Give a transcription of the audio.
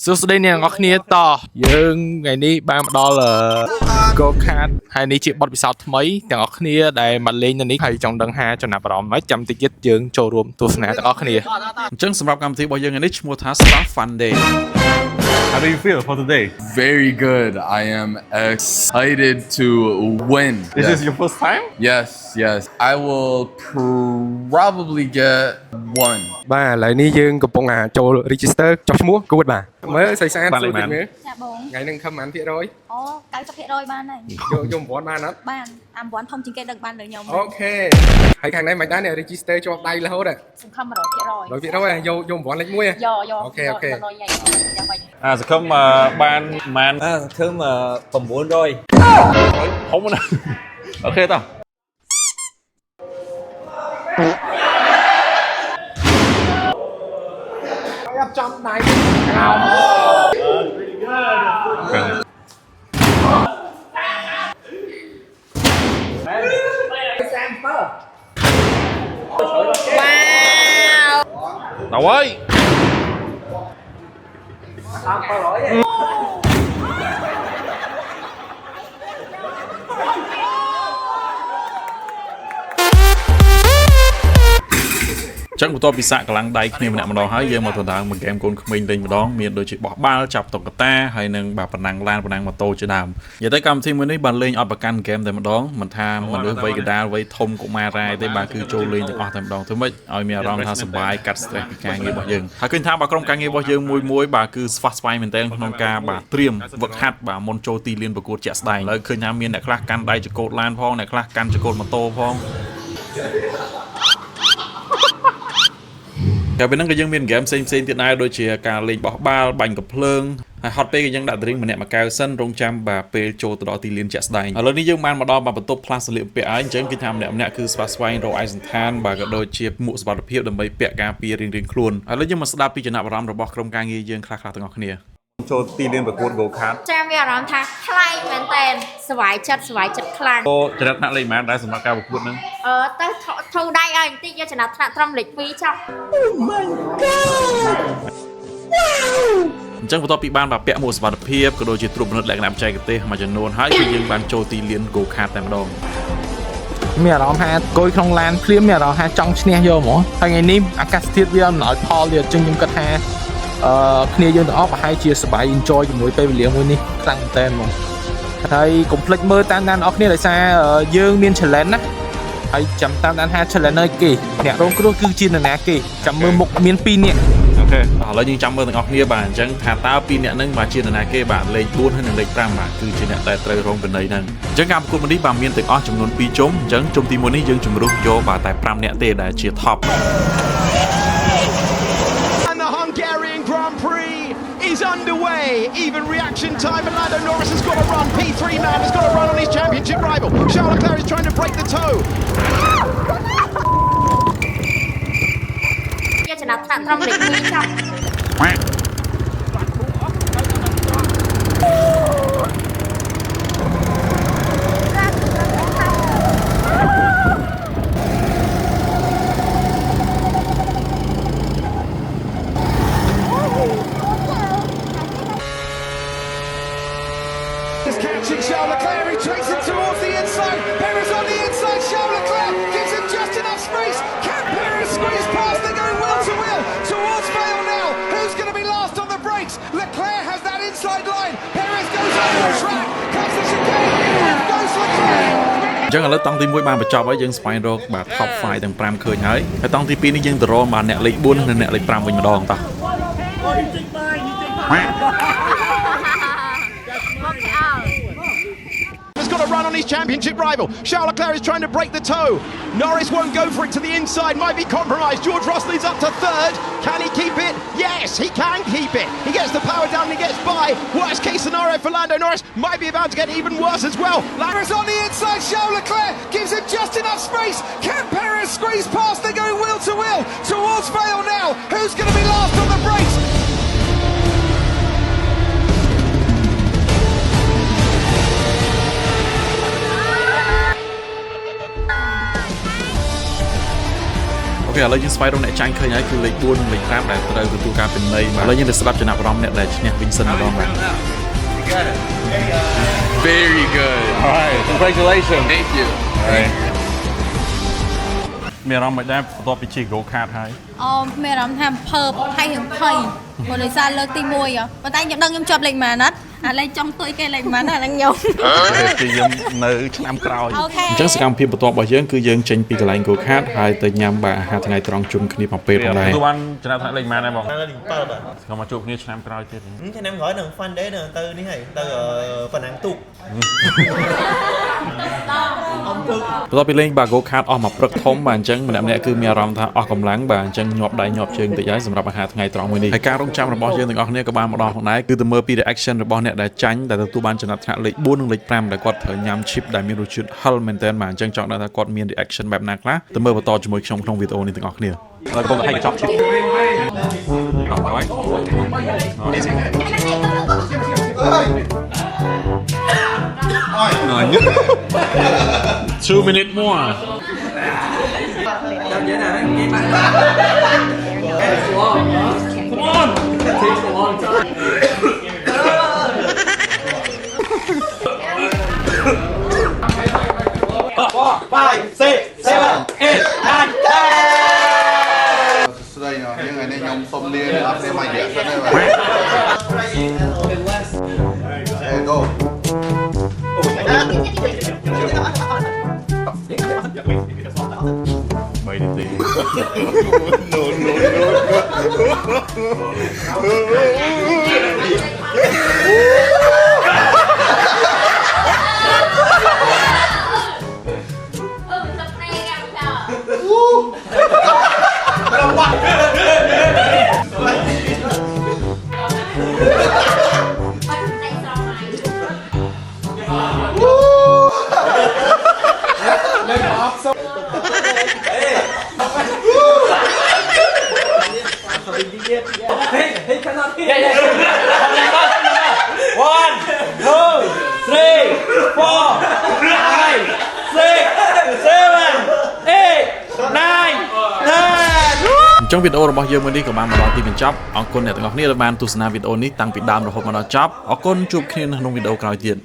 សួស្តីអ្នកទាំងអស់គ្នាតយើងថ្ងៃនេះបានមកដល់ Go Kart ហើយនេះជាបទពិសោធន៍ថ្មីទាំងអស់គ្នាដែលមកលេងនៅនេះហើយចង់ដឹងថាចំណាប់អារម្មណ៍ហើយចាំតិចទៀតយើងចូលរួមទស្សនាទាំងអស់គ្នាអញ្ចឹងសម្រាប់កម្មវិធីរបស់យើងថ្ងៃនេះឈ្មោះថា Star Fun Day How do you feel for today? Very good. I am excited to win. Is this your first time? Yes. I will probably get one. បាទឥឡូវនេះយើងកំពុងចូល register ចុះឈ្មោះគួតបាទមើលស្អាតស្អាតសួរទៀតមើលចាបងថ្ងៃនេះខំប៉ុន្មានភាគរយអូ 90% បានហើយយក9បានអត់បានអា9ធំជាងគេដឹកបានលើខ្ញុំអូខេហើយខាងនេះមិនដែរអ្នក register ជាប់ដៃរហូតសង្ឃឹម100%យក9លេខ1អូខេអូខេយ៉ាងម៉េចសង្ឃឹមបានប្រហែលសង្ឃឹម900ហុំណាអូខេតោះយ៉ាប់ចំដៃដល់ហើយចឹងបន្ទាប់ពីសាកកម្លាំងដៃគ្នាម្នាក់ម្ដងហើយយើងមកទៅដល់មួយហ្គេមកូនក្មេងលេងម្ដងមានដូចជាបោះបាល់ចាប់តុក្កតាហើយនឹងបាទប្រណាំងឡានប្រណាំងម៉ូតូជាដើមនិយាយទៅកម្មវិធីមួយនេះបានលេងអត់ប្រកាន់ហ្គេមតែម្ដងមិនថាមនុស្សវ័យកណ្ដាលវ័យធំកុមាររ៉ែទេបាទគឺចូលលេងទាំងអស់តែម្ដងធ្វើម៉េចឲ្យមានអារម្មណ៍ថាសប្បាយកាត់ stress ពីការងាររបស់យើងហើយឃើញថាបាទក្រុមការងាររបស់យើងមួយបាទគឺស្វះស្វែងមែនទែនក្នុងការបាទត្រៀមវឹកហាត់បាទមុនចូលទីលានប្រកួតជាក់ស្ដែងឥឡូវឃើញថាមានអ្នកខ្លះកាន់ដៃចង្កូតឡានផងអ្នកខ្លះកាន់ចង្កូតម៉ូតូផងតែពេលហ្នឹងក៏យើងមានហ្គេមផ្សេងទៀតដែរដូចជាការលេងបោះបាល់បាញ់កាភ្លើងហើយហត់ពេកក៏យើងដាក់ drink ម្នាក់មួយកែវសិនរងចាំបាទពេលចូលទៅដល់ទីលានជាក់ស្ដែងឥឡូវនេះយើងបានមកដល់បន្ទប់ផ្លាស់សម្លៀកបំពាក់ហើយអញ្ចឹងគឺថាម្នាក់គឺស្វាស្វែងរកឯកសណ្ឋានបាទក៏ដូចជាមួកសុវត្ថិភាពដើម្បីពាក់ការពាររៀងៗខ្លួនឥឡូវយើងមកស្ដាប់ពីចំណាប់អារម្មណ៍របស់ក្រុមការងារយើងខ្លះៗទាំងអស់គ្នាចូលទីលានប្រកួត Go Kart ចាមានអារម្មណ៍ថាខ្លាំងមែនតើស្វាយចិត្តខ្លាំងអូចរិតថ្នាក់លេខប៉ុន្មានដែរសម្រាប់ការប្រកួតហ្នឹងទៅធូរដៃឲ្យបន្តិចយកចំណាត់ថ្នាក់ត្រឹមលេខ2ចុះ Oh my god អញ្ចឹងបន្ទាប់ពីបានពាក់មួកសុវត្ថិភាពក៏ដូចជាទ្រព្យពិនិត្យលក្ខណៈបច្ចេកទេសមួយចំនួនហើយគឺយើងបានចូលទីលាន Go Kart តែម្ដងមានអារម្មណ៍ថាគយក្នុងឡានភ្លាមមានអារម្មណ៍ថាចង់ឈ្នះយកហ្មងហើយថ្ងៃនេះអាកាសធាតុវាមិនឲ្យផលទេអញ្ចឹងខ្ញុំគិតថាគ្នាយើងទាំងអស់ប្រហែលជាសប្បាយ enjoy ជាមួយពេលវេលាមួយនេះខ្លាំងមែនតើហ្មងហើយកុំភ្លេចមើលតាមដានអ្នកគ្នាដោយសារយើងមាន challenge ណាហើយចាំតាមដានថា challenger គេអ្នករងគ្រោះគឺជានរណាគេចាំមើលមុខមាន2នាក់អូខេឥឡូវយើងចាំមើលទាំងអស់គ្នាបាទអញ្ចឹងថាតើ2នាក់ហ្នឹងបាទជានរណាគេបាទលេខ4ហើយនិងលេខ5បាទគឺជាអ្នកដែលត្រូវរងពិន័យហ្នឹងអញ្ចឹងការប្រកួតនេះបាទមានទាំងអស់ចំនួន2ជុំអញ្ចឹងជុំទី1នេះយើងជំរុះយកបាទតែ5នាក់ទេដែលជា top is underway. Even reaction time, and Lando Norris has got to run. P3 man has got to run on his championship rival. Charles Leclerc is trying to break the toe. យកចំណាត់ថ្នាក់ត្រឹមលេខ2ចុះCatching Charles Leclerc, he takes it towards the inside. Perez on the inside. Charles Leclerc gives him just enough space. Can Perez squeeze past? They're going wheel to wheel towards Vale now. Who's going to be last on the brakes? Leclerc has that inside line. Perez goes over the track, cuts the chicane. Goes Leclerc. អញ្ចឹងឥឡូវតង់ទី1បានបញ្ចប់ហើយយើងស្វែងរកបាទ top 5 ទាំង5ឃើញហើយហើយតង់ទី2នេះយើងទៅរកបាទអ្នកលេខ4និងអ្នកលេខ5វិញម្ដងតោះRun on his championship rival. Charles Leclerc is trying to break the toe. Norris won't go for it to the inside. Might be compromised. George Russell is up to third. Can he keep it? Yes, he can keep it. He gets the power down and he gets by. Worst case scenario for Lando Norris. Might be about to get even worse as well. Perez on the inside. Charles Leclerc gives him just enough space. Can Perez squeeze past? They go wheel to wheel towards Vale now. Who's going to be last on the brakes? ខ ឥឡូវយើងស្វែងរកអ្នកចាញ់ឃើញហើយគឺលេខ 4 និងលេខ 5 ដែលត្រូវទទួលការពិន័យឥឡូវយើងទៅស្ដាប់ចំណាប់អារម្មណ៍អ្នកដែលឈ្នះវិញសិនម្ដងបាទ Very good. All right, congratulations. Thank you. មានអារម្មណ៍មិនដែរបន្ទាប់ពីជិះ go kart ហើយ មានអារម្មណ៍ថាភើបហើយរឿងភ័យព្រោះដោយសារលើកទី1ប៉ុន្តែខ្ញុំដឹងខ្ញុំជាប់លេខម៉ានណាត់អាលេខចង់ទួយគេលេខម៉ានណាស់ឡើងខ្ញុំ គឺយើងនៅឆ្នាំក្រោយ អូខេ អញ្ចឹងសកម្មភាពបន្ទាប់របស់យើងគឺយើងចេញពីកន្លែង go kart ហើយទៅញ៉ាំបាទអាហារថ្ងៃត្រង់ជុំគ្នាផងពេលផងដែរ ទូបានចំណាប់ថ្នាក់លេខម៉ានដែរបង លេខ7បាទ ក៏មកជួបគ្នាឆ្នាំក្រោយទៀត ឆ្នាំក្រោយនឹង fun day នឹងទៅនេះហើយទៅប៉ណ្ណាំងទូក បន្ទាប់ពីលេងបាទ go kart អស់មួយព្រឹកធំបាទអញ្ចឹងម្នាក់ៗគឺមានអារម្មណ៍ថាអស់កម្លាំងបាទអញ្ចឹងញាប់ដៃញាប់ជើងតិចហើយសម្រាប់អាហារថ្ងៃត្រង់មួយនេះហើយការរងចាំរបស់យើងទាំងអស់គ្នាក៏បានម្ដងផងដែរគឺទៅមើលពី reaction របស់អ្នកដែលចាញ់ដែលទទួលបានចំណាត់ថ្នាក់លេខ 4 និងលេខ 5 ដែលគាត់ត្រូវញ៉ាំ chip ដែលមានរសជាតិហឹរមែនទែនបាទអញ្ចឹងចង់ដឹងថាគាត់មាន reaction បែបណាខ្លះទៅមើលបន្តជាមួយខ្ញុំក្នុងវីដេអូនេះទាំងអស់គ្នា Rồi con hay chọc chip. No, 2 minutes more đây rồi, những ngày nay nhông xông liên áp xe mày dễ sân đây vậy. Hey, go. Mày đi tìm trong video របស់យើងមួយនេះក៏បានមកដល់ទីបញ្ចប់អរគុណអ្នកទាំងអស់គ្នាដែលបានទស្សនាវីដេអូនេះតាំងពីដើមរហូតមកដល់ចប់អរគុណជួបគ្នានៅក្នុងវីដេអូក្រោយទៀត